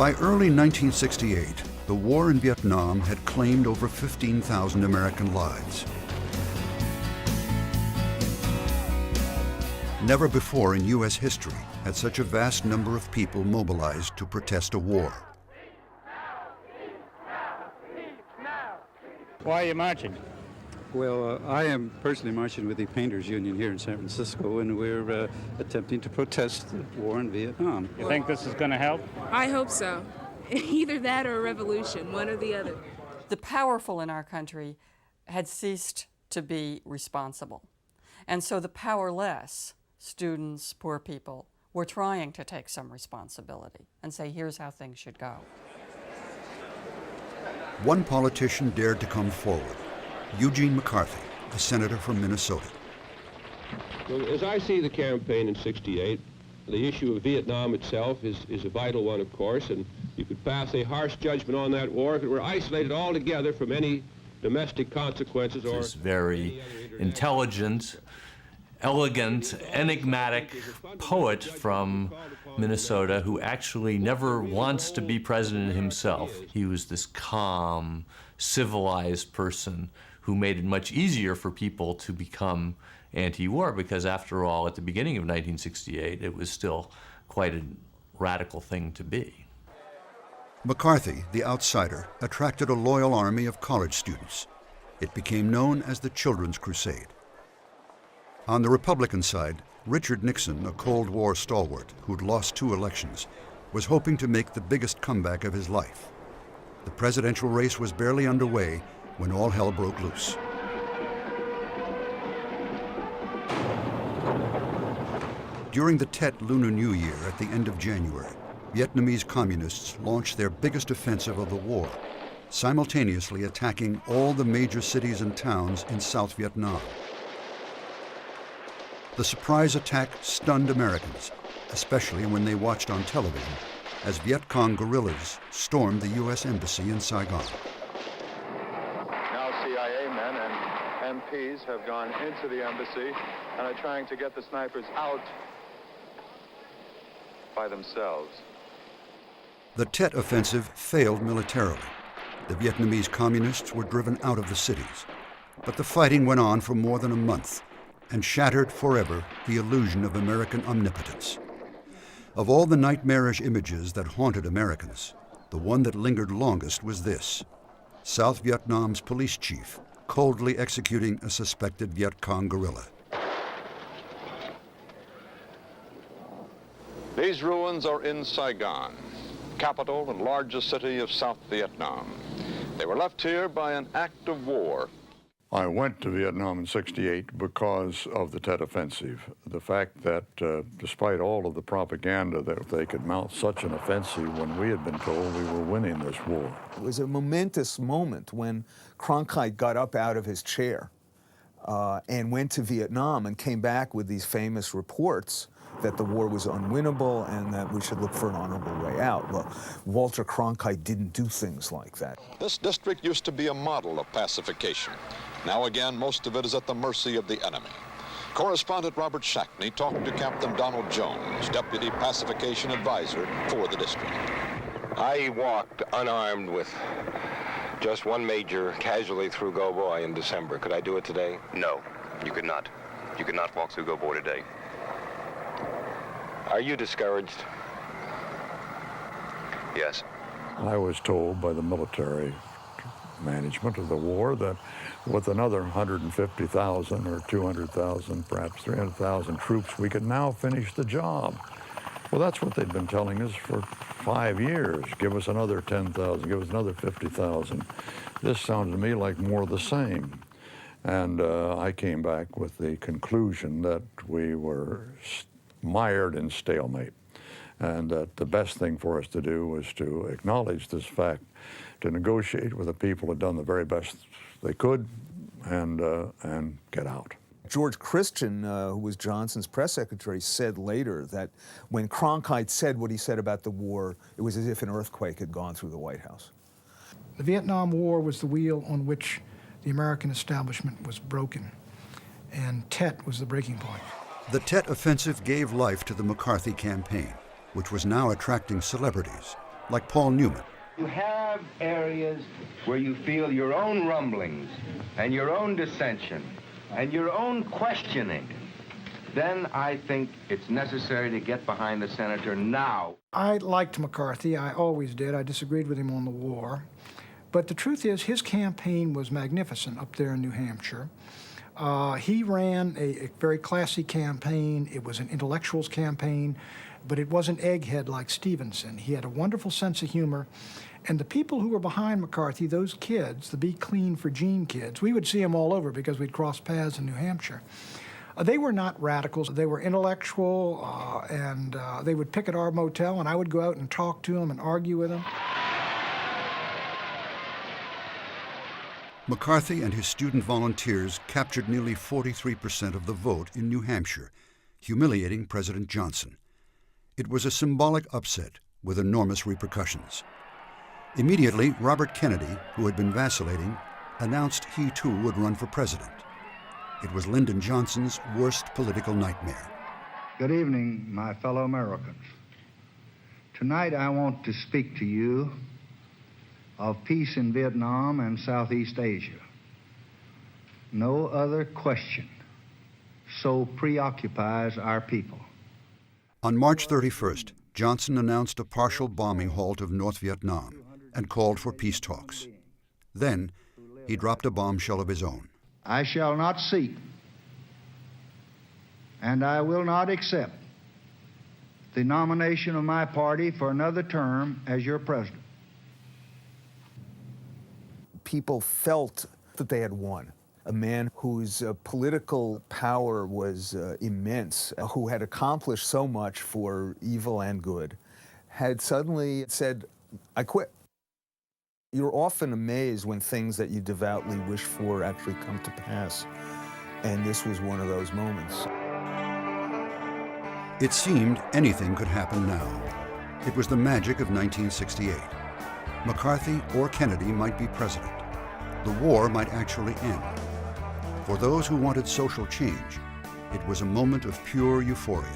By early 1968, the war in Vietnam had claimed over 15,000 American lives. Never before in U.S. history had such a vast number of people mobilized to protest a war. Why are you marching? Well, I am personally marching with the Painters Union here in San Francisco, and we're attempting to protest the war in Vietnam. You think this is going to help? I hope so. Either that or a revolution, one or the other. The powerful in our country had ceased to be responsible. And so the powerless, students, poor people, were trying to take some responsibility and say, here's how things should go. One politician dared to come forward, Eugene McCarthy, a senator from Minnesota. Well, as I see the campaign in '68, the issue of Vietnam itself is a vital one, of course, and you could pass a harsh judgment on that war if it were isolated altogether from any domestic consequences or... This very intelligent, elegant, enigmatic poet from Minnesota who actually never wants to be president himself. He was this calm, civilized person who made it much easier for people to become anti-war because, after all, at the beginning of 1968, it was still quite a radical thing to be. McCarthy, the outsider, attracted a loyal army of college students. It became known as the Children's Crusade. On the Republican side, Richard Nixon, a Cold War stalwart who'd lost 2 elections, was hoping to make the biggest comeback of his life. The presidential race was barely underway when all hell broke loose. During the Tet Lunar New Year at the end of January, Vietnamese communists launched their biggest offensive of the war, simultaneously attacking all the major cities and towns in South Vietnam. The surprise attack stunned Americans, especially when they watched on television as Viet Cong guerrillas stormed the U.S. Embassy in Saigon. Now CIA men and MPs have gone into the embassy and are trying to get the snipers out by themselves. The Tet Offensive failed militarily. The Vietnamese communists were driven out of the cities. But the fighting went on for more than a month and shattered forever the illusion of American omnipotence. Of all the nightmarish images that haunted Americans, the one that lingered longest was this: South Vietnam's police chief coldly executing a suspected Viet Cong guerrilla. These ruins are in Saigon, capital and largest city of South Vietnam. They were left here by an act of war. I went to Vietnam in '68 because of the Tet Offensive. The fact that despite all of the propaganda that they could mount such an offensive when we had been told we were winning this war. It was a momentous moment when Cronkite got up out of his chair and went to Vietnam and came back with these famous reports that the war was unwinnable and that we should look for an honorable way out. Well, Walter Cronkite didn't do things like that. This district used to be a model of pacification. Now again, most of it is at the mercy of the enemy. Correspondent Robert Shackney talked to Captain Donald Jones, Deputy Pacification Advisor for the district. I walked unarmed with just one major casualty through Go Boy in December. Could I do it today? No, you could not. You could not walk through Go Boy today. Are you discouraged? Yes. I was told by the military management of the war that with another 150,000 or 200,000, perhaps 300,000 troops, we could now finish the job. Well, that's what they'd been telling us for 5 years. Give us another 10,000, give us another 50,000. This sounded to me like more of the same. And I came back with the conclusion that we were mired in stalemate, and that the best thing for us to do was to acknowledge this fact, to negotiate with the people who had done the very best they could, and get out. George Christian, who was Johnson's press secretary, said later that when Cronkite said what he said about the war, it was as if an earthquake had gone through the White House. The Vietnam War was the wheel on which the American establishment was broken, and Tet was the breaking point. The Tet Offensive gave life to the McCarthy campaign, which was now attracting celebrities, like Paul Newman. You have areas where you feel your own rumblings and your own dissension and your own questioning. Then I think it's necessary to get behind the senator now. I liked McCarthy. I always did. I disagreed with him on the war. But the truth is, his campaign was magnificent up there in New Hampshire. He ran a very classy campaign. It was an intellectual's campaign, but it wasn't egghead like Stevenson. He had a wonderful sense of humor. And the people who were behind McCarthy, those kids, the Be Clean for Gene kids, we would see them all over because we'd cross paths in New Hampshire. They were not radicals. They were intellectual, and they would pick at our motel, and I would go out and talk to them and argue with them. McCarthy and his student volunteers captured nearly 43% of the vote in New Hampshire, humiliating President Johnson. It was a symbolic upset with enormous repercussions. Immediately, Robert Kennedy, who had been vacillating, announced he too would run for president. It was Lyndon Johnson's worst political nightmare. Good evening, my fellow Americans. Tonight I want to speak to you of peace in Vietnam and Southeast Asia. No other question so preoccupies our people. On March 31st, Johnson announced a partial bombing halt of North Vietnam and called for peace talks. Then, he dropped a bombshell of his own. I shall not seek, and I will not accept the nomination of my party for another term as your president. People felt that they had won. A man whose political power was immense, who had accomplished so much for evil and good, had suddenly said, I quit. You're often amazed when things that you devoutly wish for actually come to pass. And this was one of those moments. It seemed anything could happen now. It was the magic of 1968. McCarthy or Kennedy might be president. The war might actually end. For those who wanted social change, it was a moment of pure euphoria.